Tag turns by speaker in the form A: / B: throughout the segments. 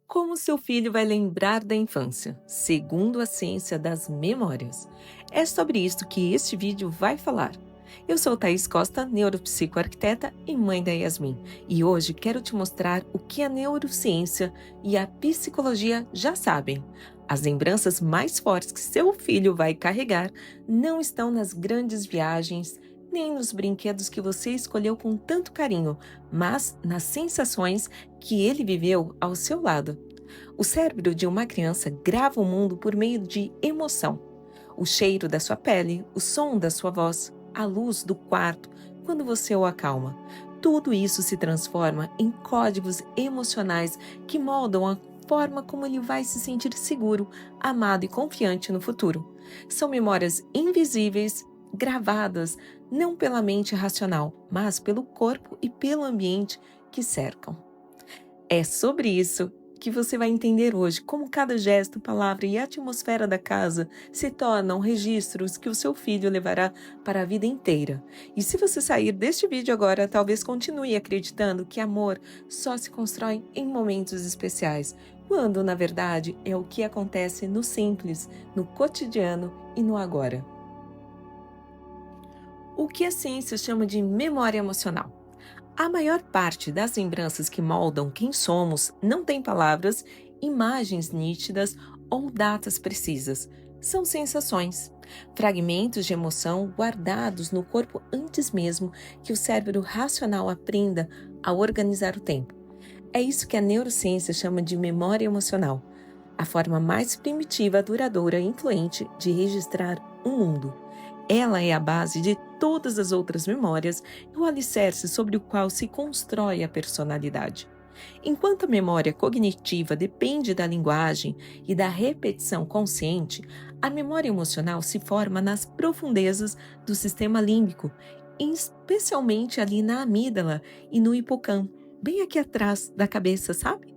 A: Como seu filho vai lembrar da infância, segundo a ciência das memórias? É sobre isso que este vídeo vai falar. Eu sou Thaís Costa, neuropsicoarquiteta e mãe da Yasmin, e hoje quero te mostrar o que a neurociência e a psicologia já sabem. As lembranças mais fortes que seu filho vai carregar não estão nas grandes viagens, nem nos brinquedos que você escolheu com tanto carinho, mas nas sensações que ele viveu ao seu lado. O cérebro de uma criança grava o mundo por meio de emoção. O cheiro da sua pele, o som da sua voz, a luz do quarto, quando você o acalma. Tudo isso se transforma em códigos emocionais que moldam a forma como ele vai se sentir seguro, amado e confiante no futuro. São memórias invisíveis, gravadas não pela mente racional, mas pelo corpo e pelo ambiente que cercam. É sobre isso que você vai entender hoje como cada gesto, palavra e atmosfera da casa se tornam registros que o seu filho levará para a vida inteira. E se você sair deste vídeo agora, talvez continue acreditando que amor só se constrói em momentos especiais, quando na verdade é o que acontece no simples, no cotidiano e no agora. O que a ciência chama de memória emocional? A maior parte das lembranças que moldam quem somos não tem palavras, imagens nítidas ou datas precisas. São sensações, fragmentos de emoção guardados no corpo antes mesmo que o cérebro racional aprenda a organizar o tempo. É isso que a neurociência chama de memória emocional, a forma mais primitiva, duradoura e influente de registrar o mundo. Ela é a base de todas as outras memórias e o alicerce sobre o qual se constrói a personalidade. Enquanto a memória cognitiva depende da linguagem e da repetição consciente, a memória emocional se forma nas profundezas do sistema límbico, especialmente ali na amígdala e no hipocampo, bem aqui atrás da cabeça, sabe?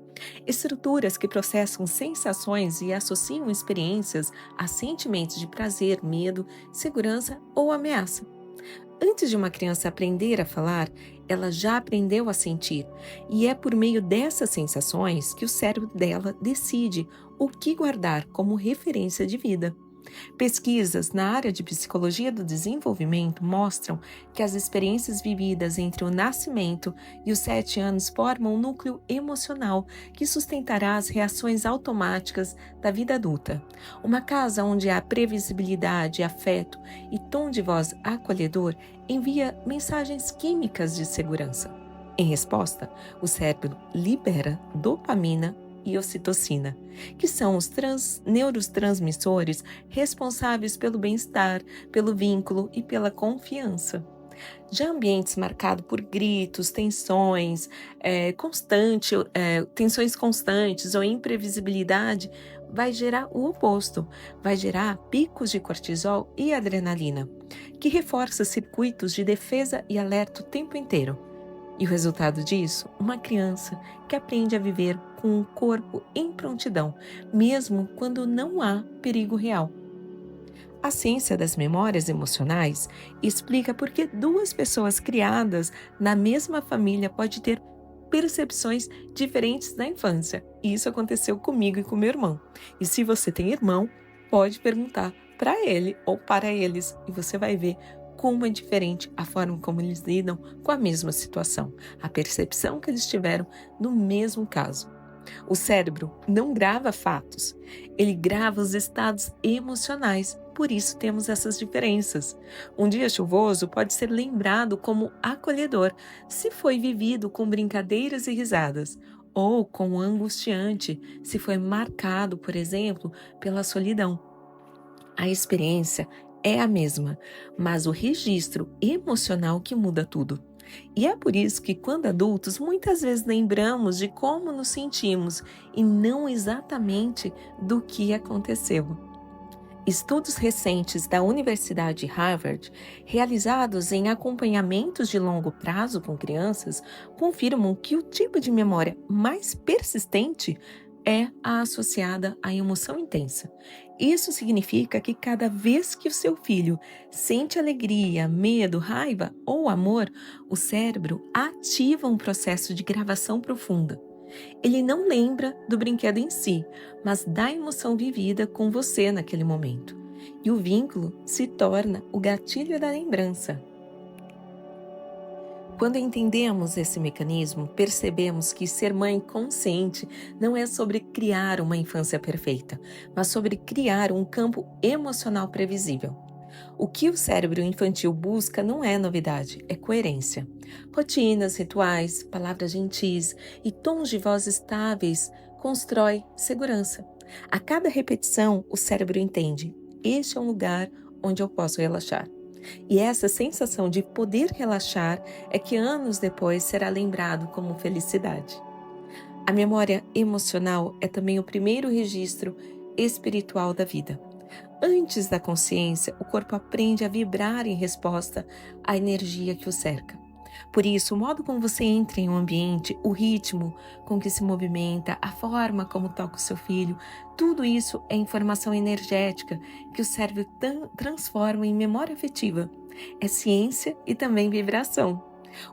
A: Estruturas que processam sensações e associam experiências a sentimentos de prazer, medo, segurança ou ameaça. Antes de uma criança aprender a falar, ela já aprendeu a sentir, e é por meio dessas sensações que o cérebro dela decide o que guardar como referência de vida. Pesquisas na área de psicologia do desenvolvimento mostram que as experiências vividas entre o nascimento e os 7 anos formam um núcleo emocional que sustentará as reações automáticas da vida adulta. Uma casa onde há previsibilidade, afeto e tom de voz acolhedor envia mensagens químicas de segurança. Em resposta, o cérebro libera dopamina e ocitocina, que são os neurotransmissores responsáveis pelo bem-estar, pelo vínculo e pela confiança. Já ambientes marcados por gritos, tensões constantes ou imprevisibilidade, vai gerar o oposto, vai gerar picos de cortisol e adrenalina, que reforça circuitos de defesa e alerta o tempo inteiro. E o resultado disso? Uma criança que aprende a viver com o corpo em prontidão, mesmo quando não há perigo real. A ciência das memórias emocionais explica por que duas pessoas criadas na mesma família podem ter percepções diferentes na infância. Isso aconteceu comigo e com meu irmão. E se você tem irmão, pode perguntar para ele ou para eles e você vai ver como é diferente a forma como eles lidam com a mesma situação, a percepção que eles tiveram no mesmo caso. O cérebro não grava fatos, ele grava os estados emocionais, por isso temos essas diferenças. Um dia chuvoso pode ser lembrado como acolhedor se foi vivido com brincadeiras e risadas, ou como angustiante se foi marcado, por exemplo, pela solidão. A experiência é a mesma, mas o registro emocional que muda tudo. E é por isso que, quando adultos, muitas vezes lembramos de como nos sentimos e não exatamente do que aconteceu. Estudos recentes da Universidade de Harvard, realizados em acompanhamentos de longo prazo com crianças, confirmam que o tipo de memória mais persistente é a associada à emoção intensa. Isso significa que cada vez que o seu filho sente alegria, medo, raiva ou amor, o cérebro ativa um processo de gravação profunda. Ele não lembra do brinquedo em si, mas da emoção vivida com você naquele momento. E o vínculo se torna o gatilho da lembrança. Quando entendemos esse mecanismo, percebemos que ser mãe consciente não é sobre criar uma infância perfeita, mas sobre criar um campo emocional previsível. O que o cérebro infantil busca não é novidade, é coerência. Rotinas, rituais, palavras gentis e tons de voz estáveis constrói segurança. A cada repetição, o cérebro entende: este é um lugar onde eu posso relaxar. E essa sensação de poder relaxar é que anos depois será lembrado como felicidade. A memória emocional é também o primeiro registro espiritual da vida. Antes da consciência, o corpo aprende a vibrar em resposta à energia que o cerca. Por isso, o modo como você entra em um ambiente, o ritmo com que se movimenta, a forma como toca o seu filho, tudo isso é informação energética que o cérebro transforma em memória afetiva. É ciência e também vibração.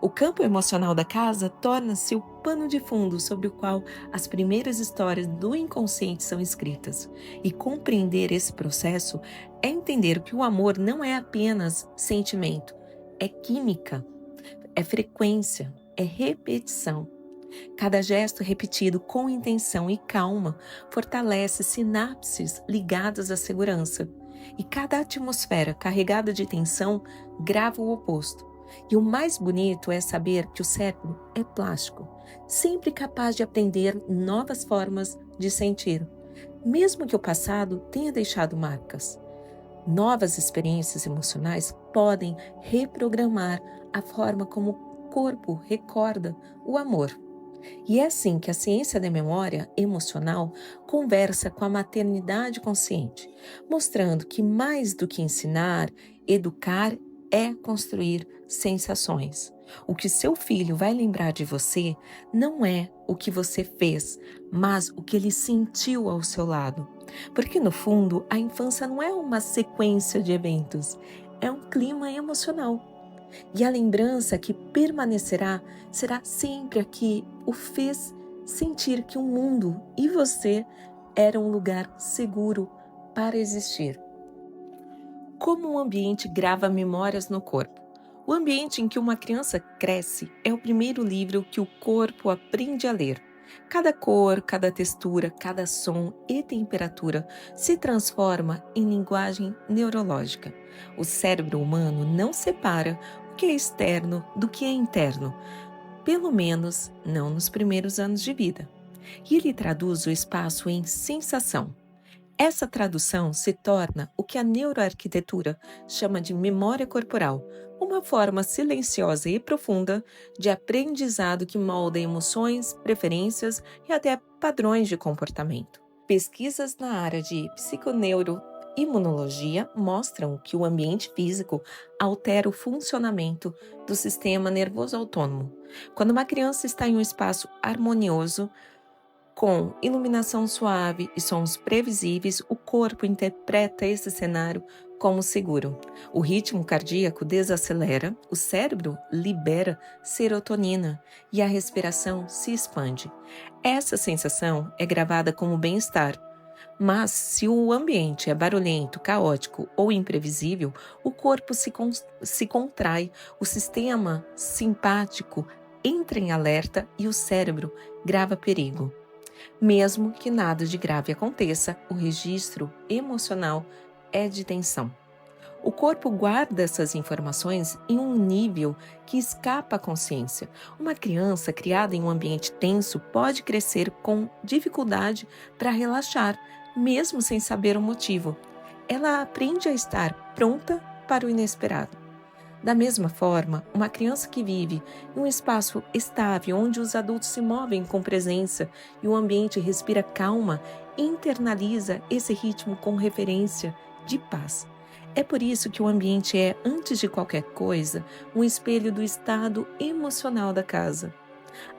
A: O campo emocional da casa torna-se o pano de fundo sobre o qual as primeiras histórias do inconsciente são escritas. E compreender esse processo é entender que o amor não é apenas sentimento, é química, é frequência, é repetição. Cada gesto repetido com intenção e calma fortalece sinapses ligadas à segurança. E cada atmosfera carregada de tensão grava o oposto. E o mais bonito é saber que o cérebro é plástico, sempre capaz de aprender novas formas de sentir, mesmo que o passado tenha deixado marcas. Novas experiências emocionais podem reprogramar a forma como o corpo recorda o amor. E é assim que a ciência da memória emocional conversa com a maternidade consciente, mostrando que mais do que ensinar, educar é construir sensações. O que seu filho vai lembrar de você não é o que você fez, mas o que ele sentiu ao seu lado. Porque no fundo, a infância não é uma sequência de eventos, é um clima emocional. E a lembrança que permanecerá será sempre a que o fez sentir que o mundo e você eram um lugar seguro para existir. Como um ambiente grava memórias no corpo? O ambiente em que uma criança cresce é o primeiro livro que o corpo aprende a ler. Cada cor, cada textura, cada som e temperatura se transforma em linguagem neurológica. O cérebro humano não separa o que é externo do que é interno, pelo menos não nos primeiros anos de vida. E ele traduz o espaço em sensação. Essa tradução se torna o que a neuroarquitetura chama de memória corporal, uma forma silenciosa e profunda de aprendizado que molda emoções, preferências e até padrões de comportamento. Pesquisas na área de psiconeuroimunologia mostram que o ambiente físico altera o funcionamento do sistema nervoso autônomo. Quando uma criança está em um espaço harmonioso, com iluminação suave e sons previsíveis, o corpo interpreta esse cenário como seguro. O ritmo cardíaco desacelera, o cérebro libera serotonina e a respiração se expande. Essa sensação é gravada como bem-estar. Mas, se o ambiente é barulhento, caótico ou imprevisível, o corpo se contrai, o sistema simpático entra em alerta e o cérebro grava perigo. Mesmo que nada de grave aconteça, o registro emocional é de tensão. O corpo guarda essas informações em um nível que escapa à consciência. Uma criança criada em um ambiente tenso pode crescer com dificuldade para relaxar, mesmo sem saber o motivo. Ela aprende a estar pronta para o inesperado. Da mesma forma, uma criança que vive em um espaço estável, onde os adultos se movem com presença e o ambiente respira calma, internaliza esse ritmo com referência de paz. É por isso que o ambiente é, antes de qualquer coisa, um espelho do estado emocional da casa.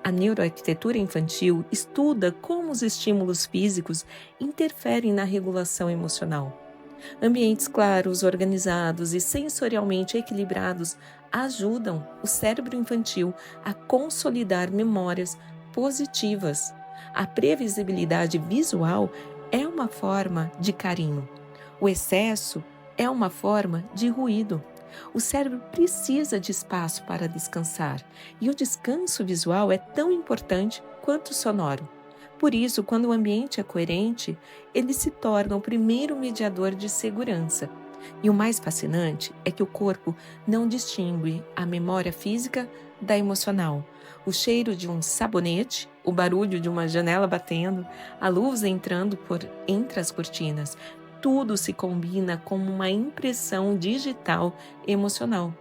A: A neuroarquitetura infantil estuda como os estímulos físicos interferem na regulação emocional. Ambientes claros, organizados e sensorialmente equilibrados ajudam o cérebro infantil a consolidar memórias positivas. A previsibilidade visual é uma forma de carinho. O excesso é uma forma de ruído. O cérebro precisa de espaço para descansar, e o descanso visual é tão importante quanto o sonoro. Por isso, quando o ambiente é coerente, ele se torna o primeiro mediador de segurança. E o mais fascinante é que o corpo não distingue a memória física da emocional. O cheiro de um sabonete, o barulho de uma janela batendo, a luz entrando por entre as cortinas, tudo se combina como uma impressão digital emocional.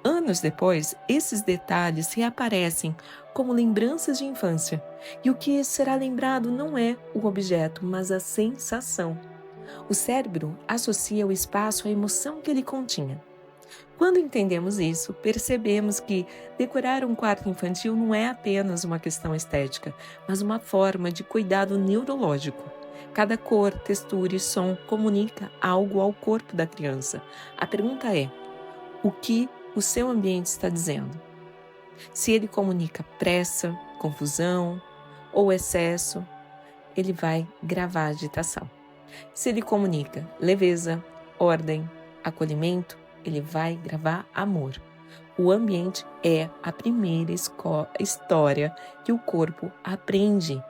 A: Anos depois, esses detalhes reaparecem como lembranças de infância. E o que será lembrado não é o objeto, mas a sensação. O cérebro associa o espaço à emoção que ele continha. Quando entendemos isso, percebemos que decorar um quarto infantil não é apenas uma questão estética, mas uma forma de cuidado neurológico. Cada cor, textura e som comunica algo ao corpo da criança. A pergunta é: o que o seu ambiente está dizendo? Se ele comunica pressa, confusão ou excesso, ele vai gravar agitação. Se ele comunica leveza, ordem, acolhimento, ele vai gravar amor. O ambiente é a primeira história que o corpo aprende,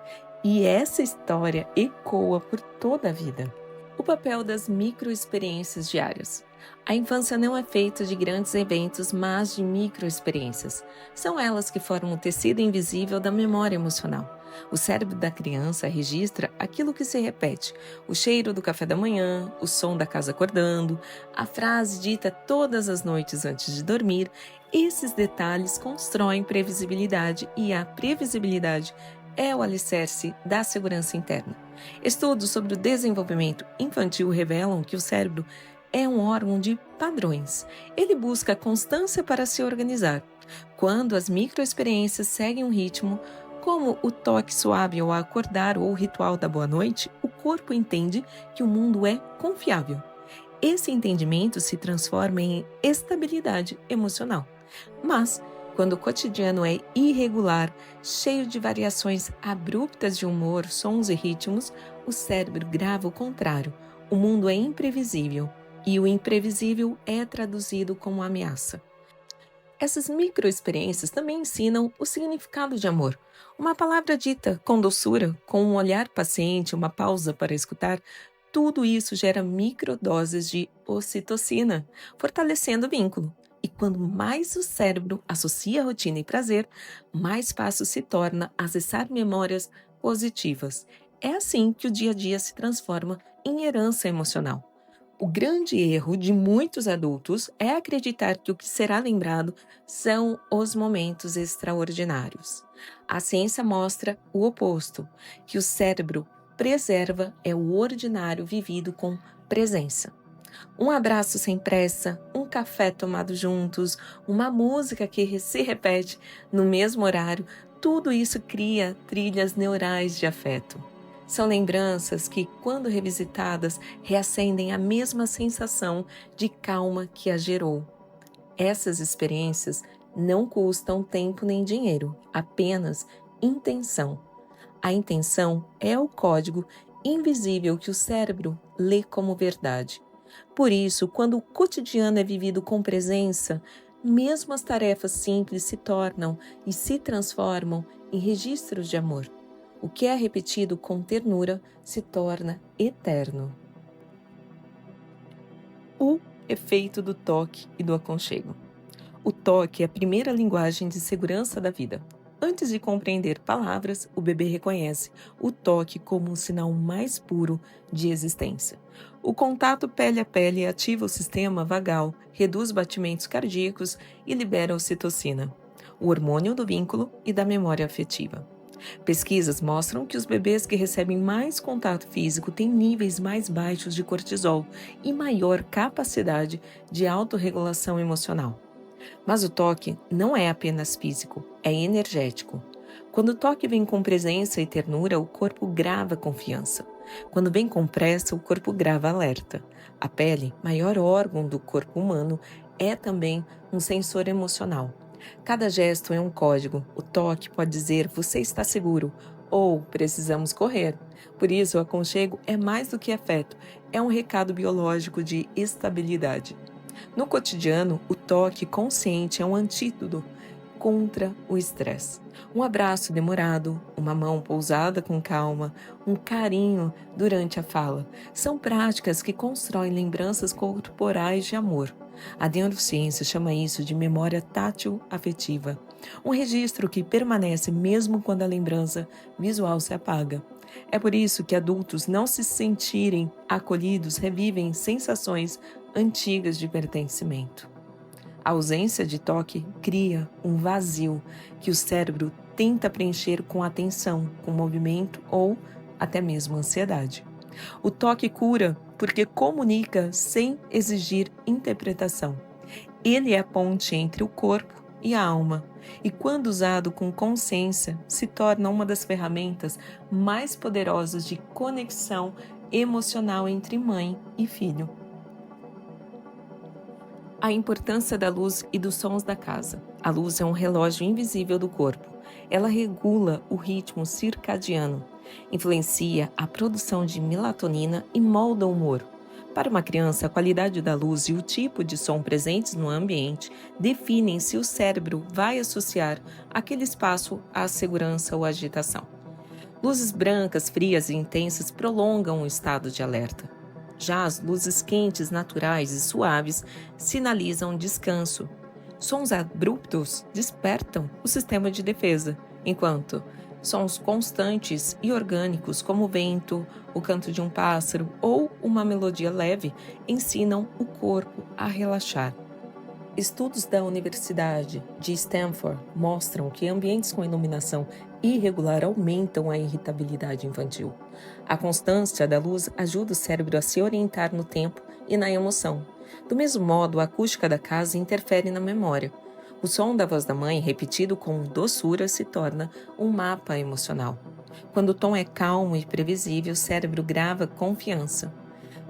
A: e essa história ecoa por toda a vida. O papel das microexperiências diárias. A infância não é feita de grandes eventos, mas de microexperiências. São elas que formam o tecido invisível da memória emocional. O cérebro da criança registra aquilo que se repete: o cheiro do café da manhã, o som da casa acordando, a frase dita todas as noites antes de dormir. Esses detalhes constroem previsibilidade, e a previsibilidade é o alicerce da segurança interna. Estudos sobre o desenvolvimento infantil revelam que o cérebro é um órgão de padrões. Ele busca constância para se organizar. Quando as microexperiências seguem um ritmo, como o toque suave ao acordar ou o ritual da boa noite, o corpo entende que o mundo é confiável. Esse entendimento se transforma em estabilidade emocional. Mas, quando o cotidiano é irregular, cheio de variações abruptas de humor, sons e ritmos, o cérebro grava o contrário. O mundo é imprevisível, e o imprevisível é traduzido como ameaça. Essas microexperiências também ensinam o significado de amor. Uma palavra dita com doçura, com um olhar paciente, uma pausa para escutar, tudo isso gera microdoses de ocitocina, fortalecendo o vínculo. E quando mais o cérebro associa rotina e prazer, mais fácil se torna acessar memórias positivas. É assim que o dia a dia se transforma em herança emocional. O grande erro de muitos adultos é acreditar que o que será lembrado são os momentos extraordinários. A ciência mostra o oposto, que o cérebro preserva é o ordinário vivido com presença. Um abraço sem pressa, um café tomado juntos, uma música que se repete no mesmo horário, tudo isso cria trilhas neurais de afeto. São lembranças que, quando revisitadas, reacendem a mesma sensação de calma que a gerou. Essas experiências não custam tempo nem dinheiro, apenas intenção. A intenção é o código invisível que o cérebro lê como verdade. Por isso, quando o cotidiano é vivido com presença, mesmo as tarefas simples se tornam e se transformam em registros de amor. O que é repetido com ternura se torna eterno. O efeito do toque e do aconchego. O toque é a primeira linguagem de segurança da vida. Antes de compreender palavras, o bebê reconhece o toque como um sinal mais puro de existência. O contato pele a pele ativa o sistema vagal, reduz batimentos cardíacos e libera ocitocina, o hormônio do vínculo e da memória afetiva. Pesquisas mostram que os bebês que recebem mais contato físico têm níveis mais baixos de cortisol e maior capacidade de autorregulação emocional. Mas o toque não é apenas físico, é energético. Quando o toque vem com presença e ternura, o corpo grava confiança. Quando vem com pressa, o corpo grava alerta. A pele, maior órgão do corpo humano, é também um sensor emocional. Cada gesto é um código. O toque pode dizer você está seguro ou precisamos correr. Por isso, o aconchego é mais do que afeto, é um recado biológico de estabilidade. No cotidiano, o toque consciente é um antídoto contra o estresse. Um abraço demorado, uma mão pousada com calma, um carinho durante a fala, são práticas que constroem lembranças corporais de amor. A neurociência chama isso de memória tátil afetiva, um registro que permanece mesmo quando a lembrança visual se apaga. É por isso que adultos não se sentirem acolhidos revivem sensações antigas de pertencimento. A ausência de toque cria um vazio que o cérebro tenta preencher com atenção, com movimento ou até mesmo ansiedade. O toque cura porque comunica sem exigir interpretação. Ele é a ponte entre o corpo e a alma, e quando usado com consciência, se torna uma das ferramentas mais poderosas de conexão emocional entre mãe e filho. A importância da luz e dos sons da casa. A luz é um relógio invisível do corpo. Ela regula o ritmo circadiano, influencia a produção de melatonina e molda o humor. Para uma criança, a qualidade da luz e o tipo de som presentes no ambiente definem se o cérebro vai associar aquele espaço à segurança ou agitação. Luzes brancas, frias e intensas prolongam o estado de alerta. Já as luzes quentes, naturais e suaves sinalizam descanso. Sons abruptos despertam o sistema de defesa, enquanto sons constantes e orgânicos, como o vento, o canto de um pássaro ou uma melodia leve, ensinam o corpo a relaxar. Estudos da Universidade de Stanford mostram que ambientes com iluminação irregular aumentam a irritabilidade infantil. A constância da luz ajuda o cérebro a se orientar no tempo e na emoção. Do mesmo modo, a acústica da casa interfere na memória. O som da voz da mãe, repetido com doçura, se torna um mapa emocional. Quando o tom é calmo e previsível, o cérebro grava confiança.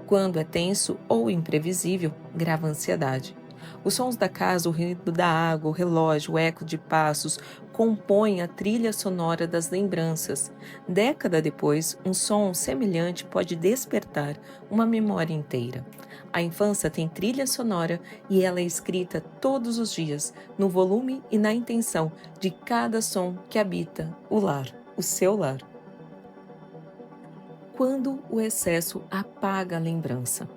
A: Quando é tenso ou imprevisível, grava ansiedade. Os sons da casa, o ruído da água, o relógio, o eco de passos, compõem a trilha sonora das lembranças. Década depois, um som semelhante pode despertar uma memória inteira. A infância tem trilha sonora e ela é escrita todos os dias, no volume e na intenção de cada som que habita o lar, o seu lar. Quando o excesso apaga a lembrança.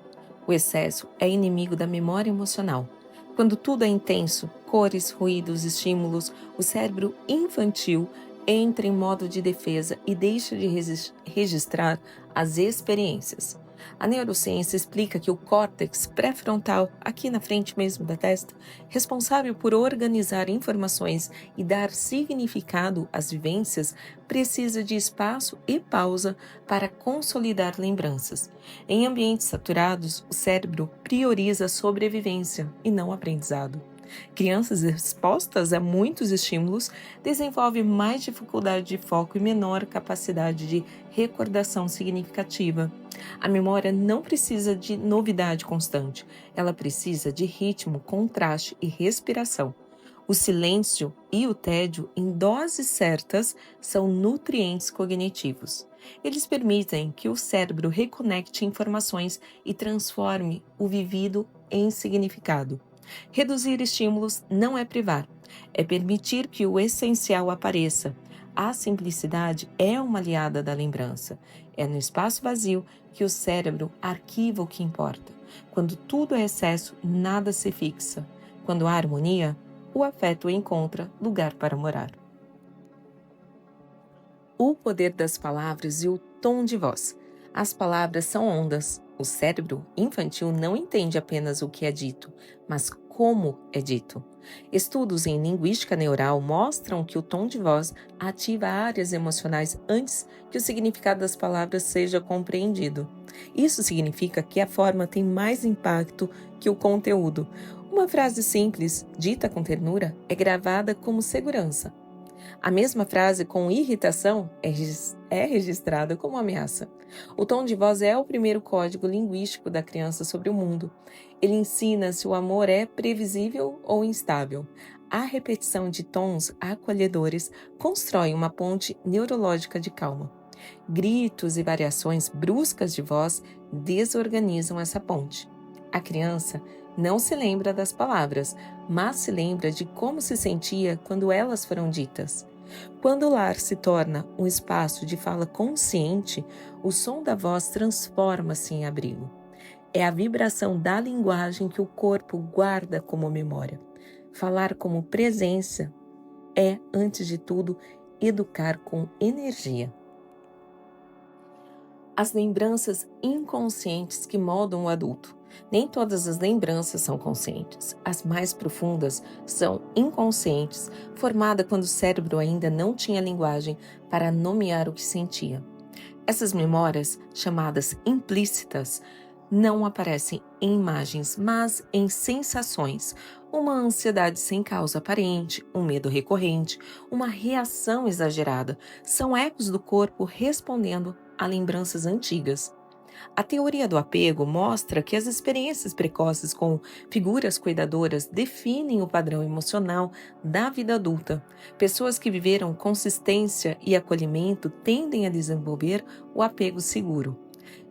A: O excesso é inimigo da memória emocional. Quando tudo é intenso, cores, ruídos, estímulos, o cérebro infantil entra em modo de defesa e deixa de registrar as experiências. A neurociência explica que o córtex pré-frontal, aqui na frente mesmo da testa, responsável por organizar informações e dar significado às vivências, precisa de espaço e pausa para consolidar lembranças. Em ambientes saturados, o cérebro prioriza a sobrevivência e não o aprendizado. Crianças expostas a muitos estímulos desenvolvem mais dificuldade de foco e menor capacidade de recordação significativa. A memória não precisa de novidade constante, ela precisa de ritmo, contraste e respiração. O silêncio e o tédio, em doses certas, são nutrientes cognitivos. Eles permitem que o cérebro reconecte informações e transforme o vivido em significado. Reduzir estímulos não é privar, é permitir que o essencial apareça. A simplicidade é uma aliada da lembrança. É no espaço vazio que o cérebro arquiva o que importa. Quando tudo é excesso, nada se fixa. Quando há harmonia, o afeto encontra lugar para morar. O poder das palavras e o tom de voz. As palavras são ondas. O cérebro infantil não entende apenas o que é dito, mas como é dito. Estudos em linguística neural mostram que o tom de voz ativa áreas emocionais antes que o significado das palavras seja compreendido. Isso significa que a forma tem mais impacto que o conteúdo. Uma frase simples, dita com ternura, é gravada como segurança. A mesma frase com irritação é registrada como ameaça. O tom de voz é o primeiro código linguístico da criança sobre o mundo. Ele ensina se o amor é previsível ou instável. A repetição de tons acolhedores constrói uma ponte neurológica de calma. Gritos e variações bruscas de voz desorganizam essa ponte. A criança não se lembra das palavras, mas se lembra de como se sentia quando elas foram ditas. Quando o lar se torna um espaço de fala consciente, o som da voz transforma-se em abrigo. É a vibração da linguagem que o corpo guarda como memória. Falar como presença é, antes de tudo, educar com energia. As lembranças inconscientes que moldam o adulto. Nem todas as lembranças são conscientes. As mais profundas são inconscientes, formadas quando o cérebro ainda não tinha linguagem para nomear o que sentia. Essas memórias, chamadas implícitas, não aparecem em imagens, mas em sensações. Uma ansiedade sem causa aparente, um medo recorrente, uma reação exagerada, são ecos do corpo respondendo a lembranças antigas. A teoria do apego mostra que as experiências precoces com figuras cuidadoras definem o padrão emocional da vida adulta. Pessoas que viveram consistência e acolhimento tendem a desenvolver o apego seguro.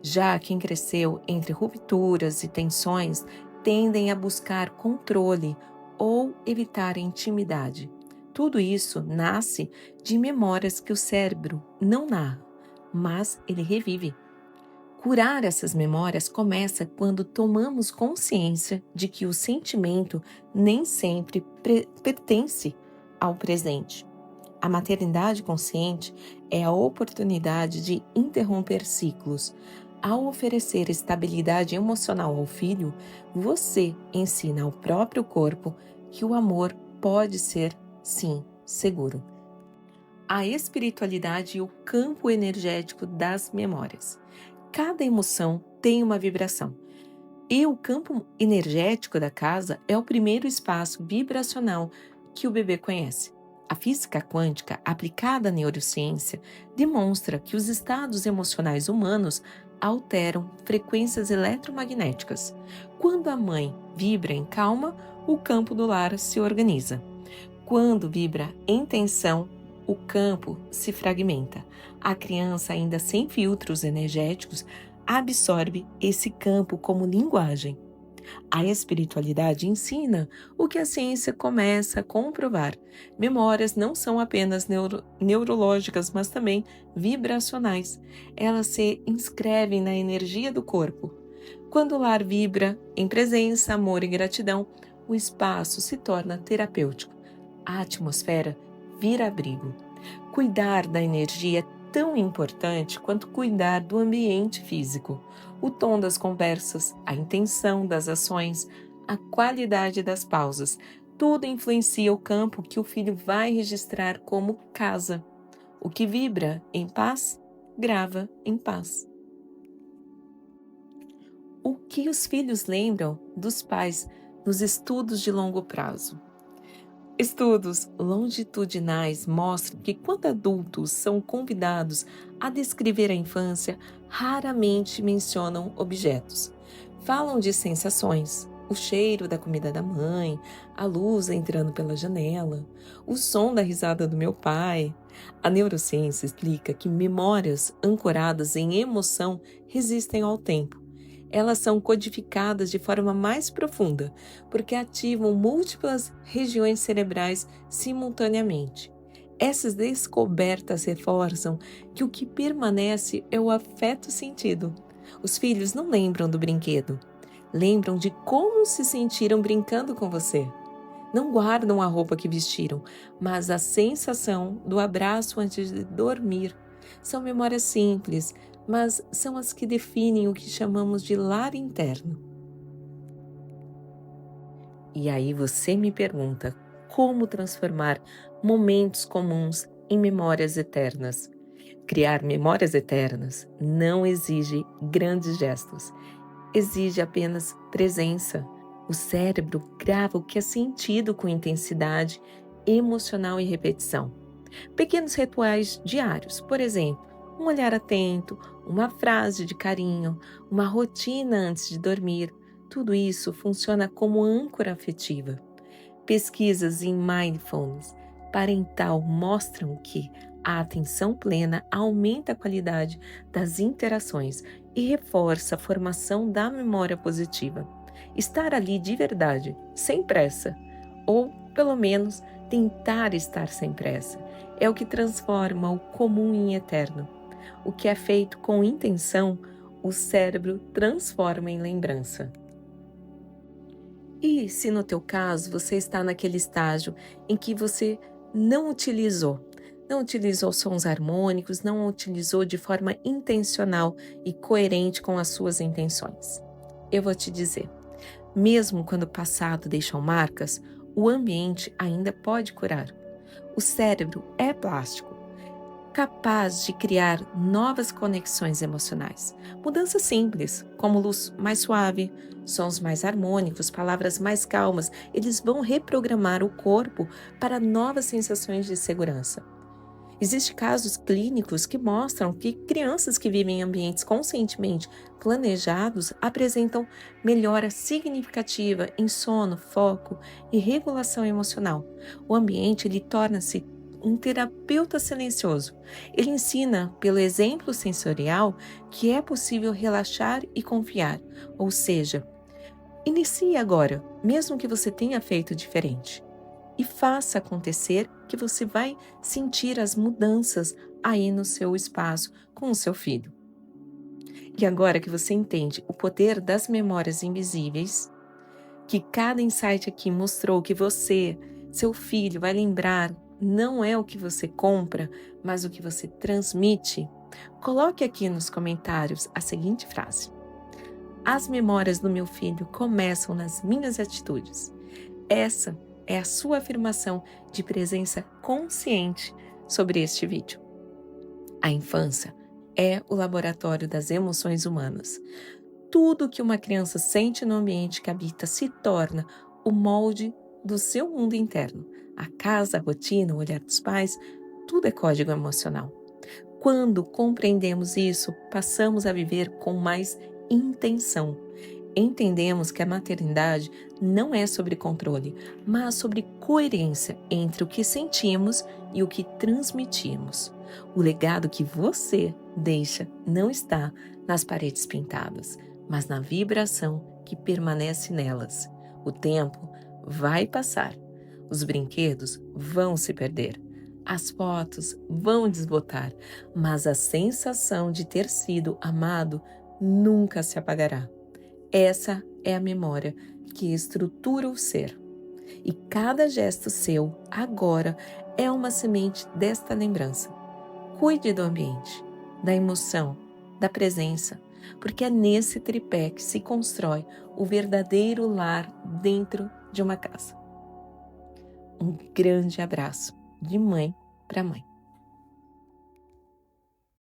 A: Já quem cresceu entre rupturas e tensões tendem a buscar controle ou evitar a intimidade. Tudo isso nasce de memórias que o cérebro não narra, mas ele revive. Curar essas memórias começa quando tomamos consciência de que o sentimento nem sempre pertence ao presente. A maternidade consciente é a oportunidade de interromper ciclos. Ao oferecer estabilidade emocional ao filho, você ensina ao próprio corpo que o amor pode ser, sim, seguro. A espiritualidade e o campo energético das memórias. Cada emoção tem uma vibração. E o campo energético da casa é o primeiro espaço vibracional que o bebê conhece. A física quântica, aplicada à neurociência, demonstra que os estados emocionais humanos alteram frequências eletromagnéticas. Quando a mãe vibra em calma, o campo do lar se organiza. Quando vibra em tensão, o campo se fragmenta. A criança, ainda sem filtros energéticos, absorve esse campo como linguagem. A espiritualidade ensina o que a ciência começa a comprovar. Memórias não são apenas neurológicas, mas também vibracionais. Elas se inscrevem na energia do corpo. Quando o lar vibra em presença, amor e gratidão, o espaço se torna terapêutico. A atmosfera vira abrigo. Cuidar da energia é tão importante quanto cuidar do ambiente físico. O tom das conversas, a intenção das ações, a qualidade das pausas, tudo influencia o campo que o filho vai registrar como casa. O que vibra em paz, grava em paz. O que os filhos lembram dos pais nos estudos de longo prazo? Estudos longitudinais mostram que quando adultos são convidados a descrever a infância, raramente mencionam objetos. Falam de sensações, o cheiro da comida da mãe, a luz entrando pela janela, o som da risada do meu pai. A neurociência explica que memórias ancoradas em emoção resistem ao tempo. Elas são codificadas de forma mais profunda, porque ativam múltiplas regiões cerebrais simultaneamente. Essas descobertas reforçam que o que permanece é o afeto sentido. Os filhos não lembram do brinquedo, lembram de como se sentiram brincando com você. Não guardam a roupa que vestiram, mas a sensação do abraço antes de dormir. São memórias simples, mas são as que definem o que chamamos de lar interno. E aí você me pergunta, como transformar momentos comuns em memórias eternas? Criar memórias eternas não exige grandes gestos, exige apenas presença. O cérebro grava o que é sentido com intensidade emocional e repetição. Pequenos rituais diários, por exemplo, um olhar atento, uma frase de carinho, uma rotina antes de dormir, tudo isso funciona como âncora afetiva. Pesquisas em mindfulness parental mostram que a atenção plena aumenta a qualidade das interações e reforça a formação da memória positiva. Estar ali de verdade, sem pressa, ou pelo menos tentar estar sem pressa, é o que transforma o comum em eterno. O que é feito com intenção, o cérebro transforma em lembrança. E se no teu caso você está naquele estágio em que você não utilizou sons harmônicos, não utilizou de forma intencional e coerente com as suas intenções, eu vou te dizer, mesmo quando o passado deixou marcas, o ambiente ainda pode curar. O cérebro é plástico, capaz de criar novas conexões emocionais. Mudanças simples, como luz mais suave, sons mais harmônicos, palavras mais calmas, eles vão reprogramar o corpo para novas sensações de segurança. Existem casos clínicos que mostram que crianças que vivem em ambientes conscientemente planejados apresentam melhora significativa em sono, foco e regulação emocional. O ambiente ele torna-se um terapeuta silencioso. Ele ensina, pelo exemplo sensorial, que é possível relaxar e confiar. Ou seja, inicie agora, mesmo que você tenha feito diferente. E faça acontecer que você vai sentir as mudanças aí no seu espaço com o seu filho. E agora que você entende o poder das memórias invisíveis, que cada insight aqui mostrou que você, seu filho, vai lembrar não é o que você compra, mas o que você transmite, coloque aqui nos comentários a seguinte frase: as memórias do meu filho começam nas minhas atitudes. Essa é a sua afirmação de presença consciente sobre este vídeo. A infância é o laboratório das emoções humanas. Tudo que uma criança sente no ambiente que habita se torna o molde do seu mundo interno. A casa, a rotina, o olhar dos pais, tudo é código emocional. Quando compreendemos isso, passamos a viver com mais intenção. Entendemos que a maternidade não é sobre controle, mas sobre coerência entre o que sentimos e o que transmitimos. O legado que você deixa não está nas paredes pintadas, mas na vibração que permanece nelas. O tempo vai passar, os brinquedos vão se perder, as fotos vão desbotar, mas a sensação de ter sido amado nunca se apagará. Essa é a memória que estrutura o ser. E cada gesto seu, agora, é uma semente desta lembrança. Cuide do ambiente, da emoção, da presença, porque é nesse tripé que se constrói o verdadeiro lar dentro de uma casa. Um grande abraço de mãe para mãe.